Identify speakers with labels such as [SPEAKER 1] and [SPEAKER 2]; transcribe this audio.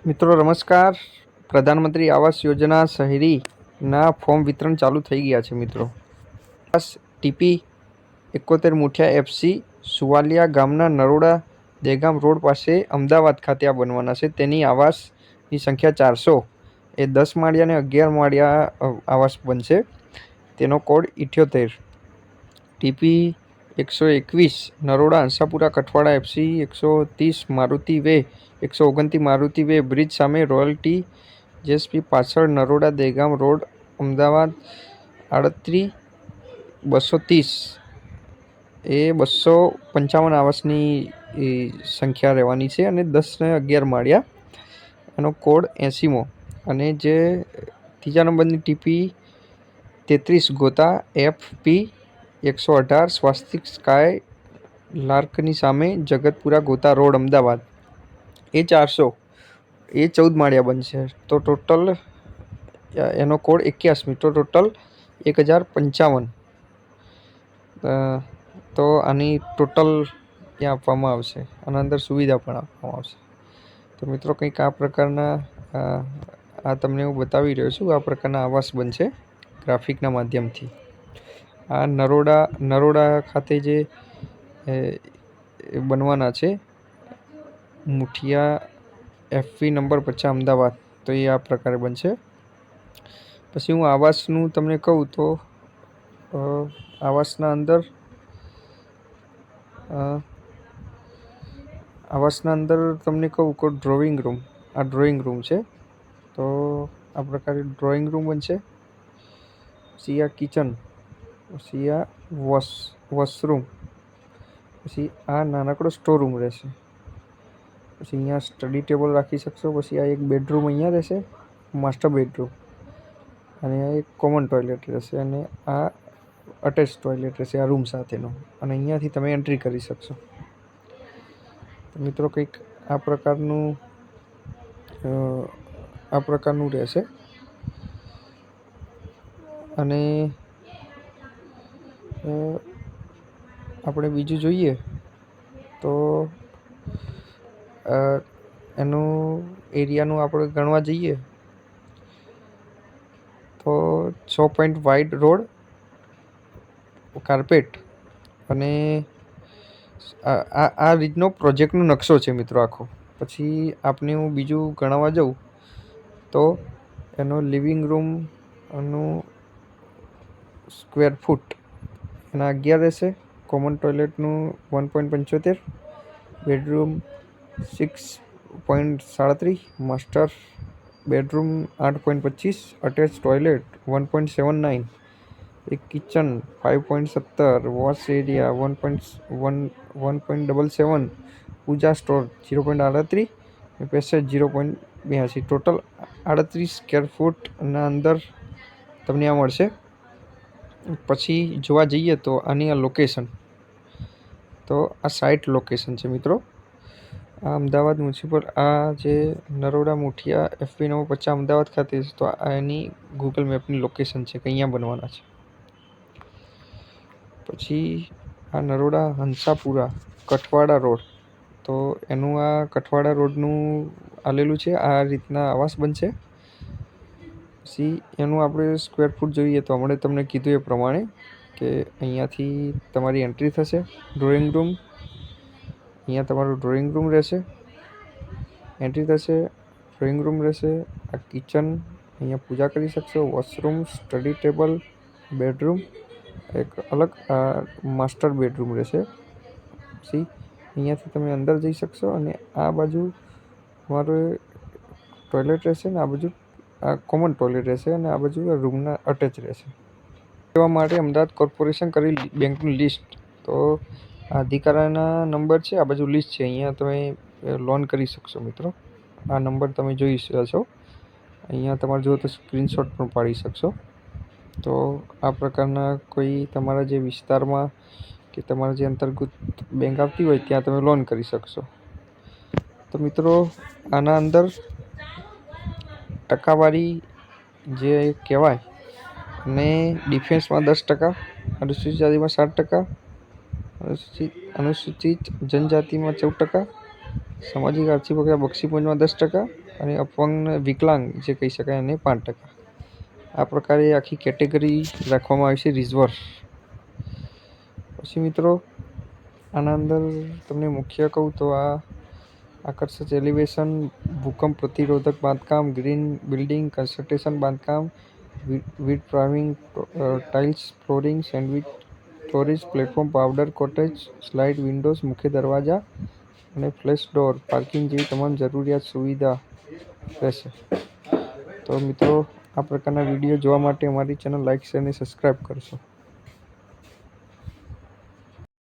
[SPEAKER 1] મિત્રો નમસ્કાર। પ્રધાનમંત્રી આવાસ યોજના શહેરીના ફોર્મ વિતરણ ચાલુ થઈ ગયા છે મિત્રો। આવાસ ટીપી 71 મુઠિયા એફસી સુવાલિયા ગામના નરોડા દેગામ રોડ પાસે અમદાવાદ ખાતે આ બનવાના છે। તેની આવાસની સંખ્યા 400 એ 10 માળિયા અને 11 માળિયા આવાસ બનશે। તેનો code 78 TP 121 Naroda Hansapura Kathwada FC 130 Maruti way 129 Maruti way bridge સામે રોયલ્ટી જેએસપી પાછળ નરોડા દેગામ રોડ અમદાવાદ 38 230 એ 255 આવાસની સંખ્યા રહેવાની છે અને 10 ને 11 માળિયા। એનો કોડ 80મો। અને જે ત્રીજા નંબરની ટીપી 33 ગોતા એફપી 118 સ્વાસ્તિક સ્કાય લાર્કની સામે જગતપુરા ગોતા રોડ અમદાવાદ એ 400 એ 14 માળિયા બનશે। તો ટોટલ એનો કોડ 81। તો ટોટલ 1055। તો આની ટોટલ ત્યાં આપવામાં આવશે। આના અંદર સુવિધા પણ આપવામાં આવશે। તો મિત્રો કંઈક આ પ્રકારના આ તમને હું બતાવી રહ્યો છું। આ પ્રકારના આવાસ બનશે ગ્રાફિકના માધ્યમથી। આ નરોડા ખાતે જે બનવાના છે મુઠિયા એફવી નંબર 50 અમદાવાદ, તો એ આ પ્રકારે બનશે। પછી હું આવાસનું તમને કહું તો આવાસના અંદર તમને કહું કે ડ્રોઈંગ રૂમ, આ ડ્રોઈંગ રૂમ છે। તો આ પ્રકારે ડ્રોઈંગ રૂમ બનશે। પછી આ કિચન, પછી આ વોશરૂમ, પછી આ નાનકડો સ્ટોર રૂમ રહેશે। પછી અહીંયા સ્ટડી ટેબલ રાખી શકશો। પછી આ એક બેડરૂમ અહીંયા રહેશે, માસ્ટર બેડરૂમ, અને આ એક કોમન ટોયલેટ રહેશે અને આ અટેચ ટોયલેટ રહેશે આ રૂમ સાથેનો, અને અહીંયાથી તમે એન્ટ્રી કરી શકશો। તો મિત્રો કંઈક આ પ્રકારનું રહેશે। અને આપણે બીજું જોઈએ તો એનું એરિયાનું આપણે ગણવા જઈએ તો 6 પોઈન્ટ વાઇડ રોડ કાર્પેટ, અને આ રીતનો પ્રોજેક્ટનો નકશો છે મિત્રો આખો। પછી આપને હું બીજું ગણવા જાઉં તો એનો લિવિંગ રૂમનું સ્ક્વેર ફૂટ એના 11 રહેશે। કોમન ટોયલેટનું 1.75, bedroom 6.37, master bedroom 8.25, attach toilet 1.79, એક કિચન 5.17, વોશ એરિયા 1.77, પૂજા સ્ટોર 0.38, પેસેજ 0.82, ટોટલ 38 સ્ક્વેર ફૂટના અંદર તમને આ મળશે। પછી જોવા જઈએ તો આની આ લોકેશન, તો આ સાઇટ લોકેશન છે મિત્રો। આ અમદાવાદ મ્યુનિસિપલ, આ જે નરોડા મુઠિયા એફવી નંબર 50 અમદાવાદ ખાતે છે, તો આ એની ગૂગલ મેપની લોકેશન છે કે અહીંયા બનવાના છે। પછી આ નરોડા હંસાપુરા કઠવાડા રોડ, તો એનું આ કઠવાડા રોડનું આલેલું છે। આ રીતના આવાસ બનશે। પછી એનું આપણે સ્ક્વેર ફૂટ જોઈએ તો હમણાં તમને કીધું એ પ્રમાણે કે અહીંયાથી તમારી એન્ટ્રી થશે। ડ્રોઈંગ રૂમ, અહીંયા તમારું ડ્રોઈંગ રૂમ રહેશે, એન્ટ્રી થશે, ડ્રોઈંગ રૂમ રહેશે। આ કિચન, અહીંયા પૂજા કરી શકશો, વોશરૂમ, સ્ટડી ટેબલ, બેડરૂમ, એક અલગ માસ્ટર બેડરૂમ રહેશે। પછી અહીંયાથી તમે અંદર જઈ શકશો, અને આ બાજુ તમારું ટોયલેટ રહેશે, ને આ બાજુ આ કોમન ટોયલેટ રહેશે, અને આ બાજુ રૂમના અટેચ રહેશે। લેવા માટે અમદાવાદ કોર્પોરેશન કરી બેંકનું લિસ્ટ, તો આ અધિકારીના નંબર છે, આ બાજુ લિસ્ટ છે, અહીંયા તમે લોન કરી શકશો મિત્રો। આ નંબર તમે જોઈ શકો, અહીંયા તમારે જો તો સ્ક્રીનશોટ પણ પાડી શકશો। તો આ પ્રકારના કોઈ તમારા જે વિસ્તારમાં કે તમારા જે અંતર્ગત બેંક આવતી હોય ત્યાં તમે લોન કરી શકશો। તો મિત્રો આના અંદર ટકાવારી જે કહેવાય, અને ડિફેન્સમાં 10%, અનુસૂચિત જાતિમાં 7%, અનુસૂચિત જનજાતિમાં 14%, સામાજિક આર્થિક બક્ષીપંચમાં 10%, અને અપંગ વિકલાંગ જે કહી શકાય એને 5%. આ પ્રકારે આખી કેટેગરી રાખવામાં આવી છે રિઝર્વ. પછી મિત્રો આના અંદર તમને મુખ્ય કહું તો આ આકર્ષક એલિવેશન, ભૂકંપ પ્રતિરોધક બાંધકામ, ગ્રીન બિલ્ડિંગ, કન્સ્ટ્રક્શન બાંધકામ, weed priming, tiles flooring, sandwich storage platform, powder cottage, slide Windows, મુખ્ય દરવાજા અને ફ્લેશ ડોર, પાર્કિંગ જેવી તમામ જરૂરિયાત સુવિધા રહેશે. તો મિત્રો આ પ્રકારના વિડીયો જોવા માટે અમારી ચેનલ લાઇક, શેર અને સબસ્ક્રાઈબ કરશો.